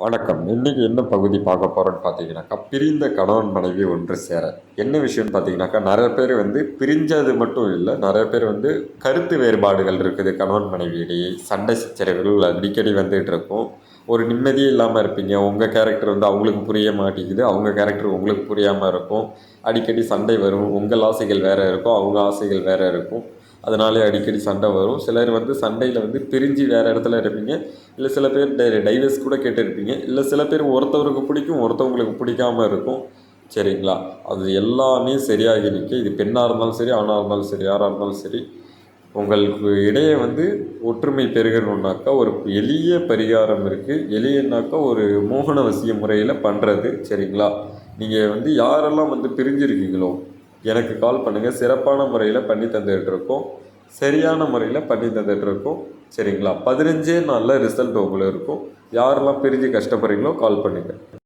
வணக்கம். இன்னைக்கு என்ன பகுதி பார்க்க போறோம்ன்னு பார்த்தீங்கன்னாக்கா, பிரிந்த கணவன் மனைவி ஒன்று சேர. என்ன விஷயம்னு பார்த்தீங்கன்னாக்கா, நெறைய பேர் வந்து பிரிஞ்சது மட்டும் இல்ல, நெறைய பேர் வந்து கருத்து வேறுபாடுகள் இருக்குது கணவன் மனைவியிடையே. சண்டை சச்சரவுகள் அடிக்கடி வந்துட்டு இருக்கும். ஒரு நிம்மதியே இல்லாம இருப்பீங்க. உங்க கேரக்டர் வந்து அவங்களுக்கு புரிய மாட்டேங்குது. அவங்க கேரக்டர் உங்களுக்கு புரியாம இருக்கும். அடிக்கடி சண்டை வரும். உங்கள் ஆசைகள் வேற இருக்கும். அவங்க ஆசைகள் வேற இருக்கும். அதனாலே அடிக்கடி சண்டை வரும். சிலர் வந்து சண்டையில வந்து பிரிஞ்சு வேற இடத்துல இருப்பீங்க. இல்ல சில பேர் டைவர்ஸ் கூட கேட்டிருப்பீங்க. இல்ல சில பேர் ஒருத்தவருக்கு பிடிக்கும், ஒருத்தவங்களுக்கு பிடிக்காம இருக்கும். சரிங்களா? அது எல்லாமே சரியாகி நிற்க, இது பெண்ணா இருந்தாலும் சரி, ஆணா இருந்தாலும் சரி, யாரா இருந்தாலும் சரி, உங்களுக்கு இடையே வந்து ஒற்றுமை பெருகணும்னாக்கா, ஒரு எளிய பரிகாரம் இருக்கு. எளியனாக்கா ஒரு மோகன வசிய முறையில பண்றது. சரிங்களா? நீங்க வந்து யாரெல்லாம் வந்து பிரிஞ்சிருக்கீங்களோ, எனக்கு கால் பண்ணுங்க. சிறப்பான முறையில பண்ணி தந்துட்டுருக்கோம். சரியான முறையில பண்ணி தந்துட்டுருக்கோம். சரிங்களா? 15 நாள்ல ரிசல்ட் உங்களுக்கு இருக்கும். யாரெல்லாம் பிரிஞ்சு கஷ்டப்படுறீங்களோ கால் பண்ணுங்க.